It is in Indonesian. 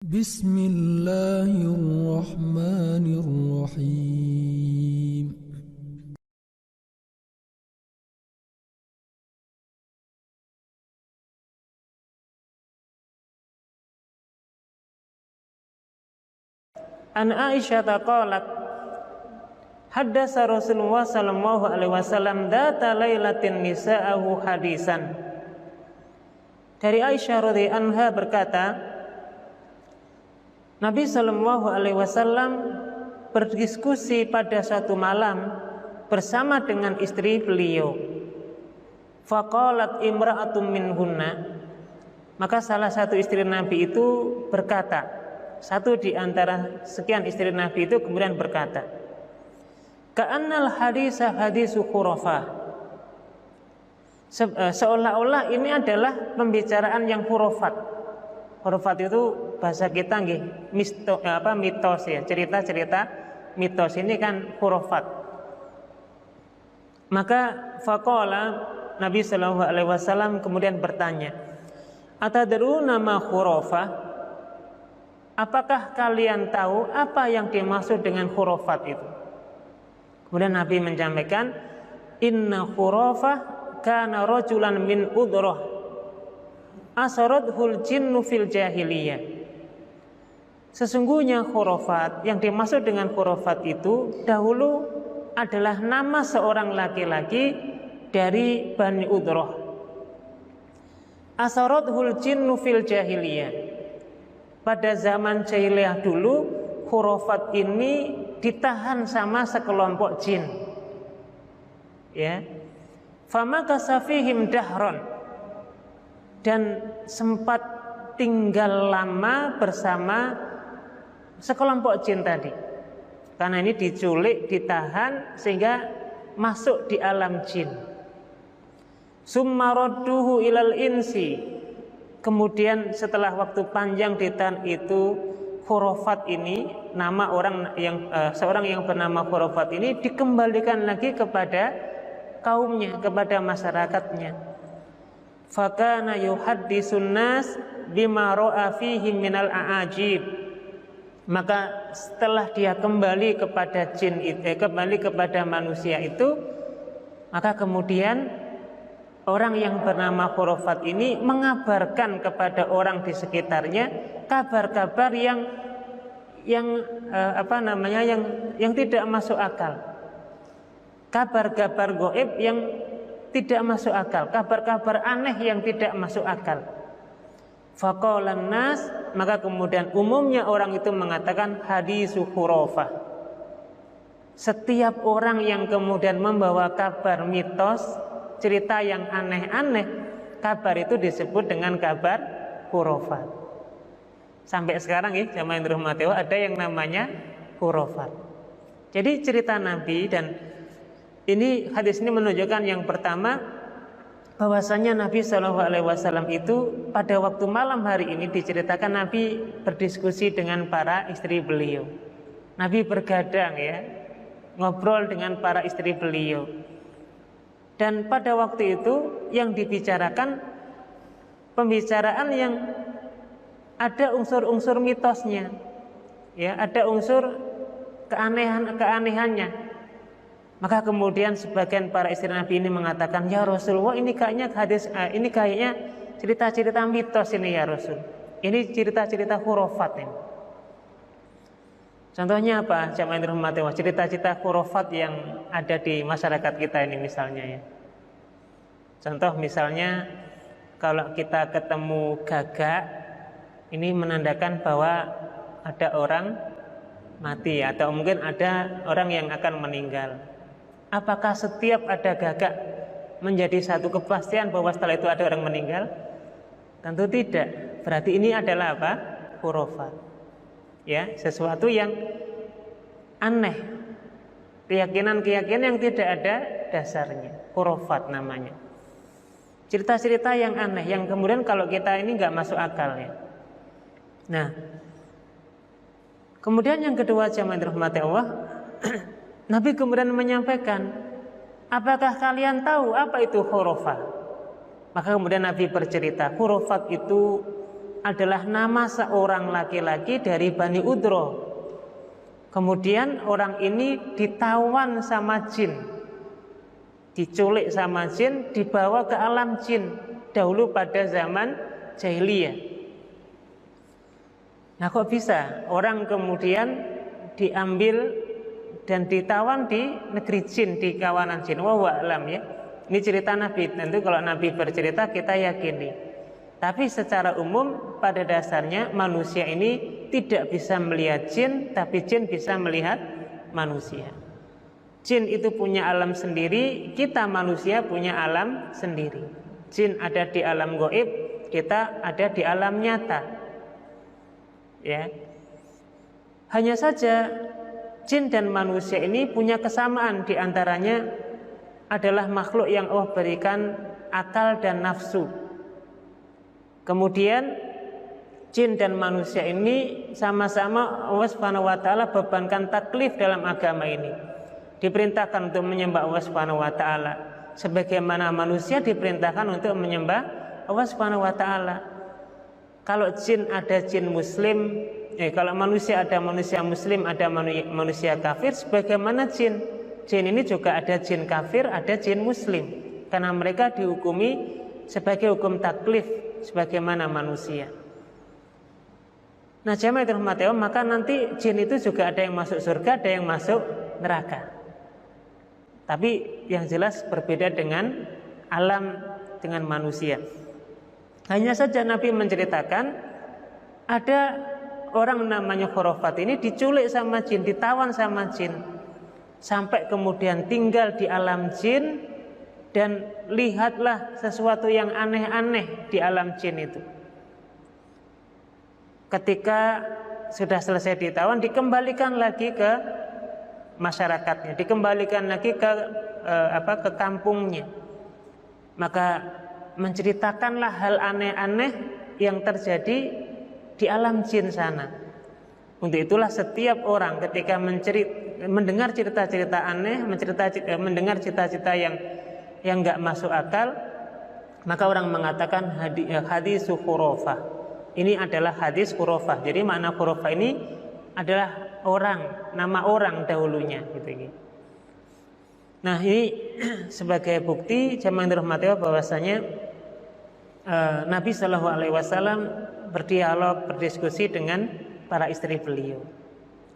Bismillahirrahmanirrahim. An Aisyah qalat haddasa Rasulullah sallallahu alaihi wasallam data lailatin nisa'ahu hadisan. Dari Aisyah radhiyallahu anha berkata, Nabi sallallahu alaihi wasallam berdiskusi pada suatu malam bersama dengan istri beliau. Faqalat imra'atum minhunna, maka salah satu istri Nabi itu berkata, satu di antara sekian istri Nabi itu kemudian berkata, ka'annal hadisa hadisu khurafah, seolah-olah ini adalah pembicaraan yang khurafat. Khurafat itu bahasa kita nggih mitos ya, cerita-cerita mitos ini kan khurafat. Maka faqala, Nabi sallallahu alaihi wasallam kemudian bertanya, atadruna ma khurafah? Apakah kalian tahu apa yang dimaksud dengan khurafat itu? Kemudian Nabi menyampaikan, inna khurafah kana rajulan min udhrah asarathul jinnu fil jahiliyah. Sesungguhnya khurafat, yang dimaksud dengan khurafat itu dahulu adalah nama seorang laki-laki dari Bani Udhrah. Asarathul jinnu fil jahiliyah. Pada zaman jahiliyah dulu, khurafat ini ditahan sama sekelompok jin. Ya. Fama kasafihim dahron, dan sempat tinggal lama bersama sekelompok jin tadi. Karena ini diculik, ditahan sehingga masuk di alam jin. Summa radduhu ilal insi. Kemudian setelah waktu panjang ditahan itu, khurafat ini, nama orang yang seorang yang bernama khurafat ini dikembalikan lagi kepada kaumnya, kepada masyarakatnya. Fakana yuhaddisun nas bima ra'a fihi minal a'ajib. Maka setelah dia kembali kepada jin itu, kembali kepada manusia itu, maka kemudian orang yang bernama khurafat ini mengabarkan kepada orang di sekitarnya kabar-kabar yang tidak masuk akal. Kabar-kabar gaib yang tidak masuk akal, kabar-kabar aneh yang tidak masuk akal. Faqalan nas, maka kemudian umumnya orang itu mengatakan hadisu khurafah. Setiap orang yang kemudian membawa kabar mitos, cerita yang aneh-aneh, kabar itu disebut dengan kabar khurafat. Sampai sekarang ya, jamaah yang dirahmati Allah, ada yang namanya khurafat. Jadi cerita Nabi, dan ini hadis ini menunjukkan yang pertama, bahwasanya Nabi SAW itu pada waktu malam hari ini diceritakan Nabi berdiskusi dengan para istri beliau. Nabi bergadang ya, ngobrol dengan para istri beliau. Dan pada waktu itu yang dibicarakan pembicaraan yang ada unsur-unsur mitosnya, ya, ada unsur keanehannya. Maka kemudian sebagian para istri Nabi ini mengatakan, ya Rasulullah, ini kayaknya cerita-cerita mitos ini ya Rasul. Ini cerita-cerita khurafat ini. Contohnya apa? Jamaah yang dirahmati Allah, cerita-cerita khurafat yang ada di masyarakat kita ini misalnya ya. Contoh misalnya kalau kita ketemu gagak, ini menandakan bahwa ada orang mati atau mungkin ada orang yang akan meninggal. Apakah setiap ada gagak menjadi satu kepastian bahwa setelah itu ada orang meninggal? Tentu tidak. Berarti ini adalah apa? Khurafat. Ya, sesuatu yang aneh, keyakinan-keyakinan yang tidak ada dasarnya, khurafat namanya. Cerita-cerita yang aneh, yang kemudian kalau kita ini nggak masuk akal ya. Nah, kemudian yang kedua, jamaah dirahmati Allah, Nabi kemudian menyampaikan, apakah kalian tahu apa itu khurafat? Maka kemudian Nabi bercerita, khurafat itu adalah nama seorang laki-laki dari Bani Udro. Kemudian orang ini ditawan sama jin, diculik sama jin, dibawa ke alam jin dahulu pada zaman jahiliyah. Nah, kok bisa orang kemudian diambil dan ditawan di negeri jin, di kawanan jin? Wallahu a'lam ya. Ini cerita Nabi. Tentu kalau Nabi bercerita kita yakini. Tapi secara umum pada dasarnya manusia ini tidak bisa melihat jin, tapi jin bisa melihat manusia. Jin itu punya alam sendiri, kita manusia punya alam sendiri. Jin ada di alam gaib, kita ada di alam nyata. Ya. Hanya saja jin dan manusia ini punya kesamaan, di antaranya adalah makhluk yang Allah berikan akal dan nafsu. Kemudian jin dan manusia ini sama-sama Allah Subhanahu wa taala bebankan taklif dalam agama ini. Diperintahkan untuk menyembah Allah Subhanahu wa taala, sebagaimana manusia diperintahkan untuk menyembah Allah Subhanahu wa taala. Kalau jin ada jin muslim, kalau manusia ada manusia muslim, ada manusia kafir, sebagaimana jin. Jin ini juga ada jin kafir, ada jin muslim, karena mereka dihukumi sebagai hukum taklif sebagaimana manusia. Nah, jamaah dirahmati Allah, maka nanti jin itu juga ada yang masuk surga, ada yang masuk neraka. Tapi yang jelas berbeda dengan alam, dengan manusia. Hanya saja Nabi menceritakan ada orang namanya Khurafat ini diculik sama jin, ditawan sama jin, sampai kemudian tinggal di alam jin. Dan lihatlah sesuatu yang aneh-aneh di alam jin itu. Ketika sudah selesai ditawan, dikembalikan lagi ke masyarakatnya, dikembalikan lagi ke kampungnya. Maka menceritakanlah hal aneh-aneh yang terjadi di alam jin sana. Untuk itulah setiap orang ketika mendengar cerita-cerita aneh, mendengar cerita-cerita yang enggak masuk akal, maka orang mengatakan hadis khurafah. Ini adalah hadis khurafah. Jadi makna khurafah ini adalah orang, nama orang dahulunya gitu. Nah, ini sebagai bukti jamaah dirahmati Allah bahwasanya Nabi Shallallahu alaihi wasallam berdialog, berdiskusi dengan para istri beliau.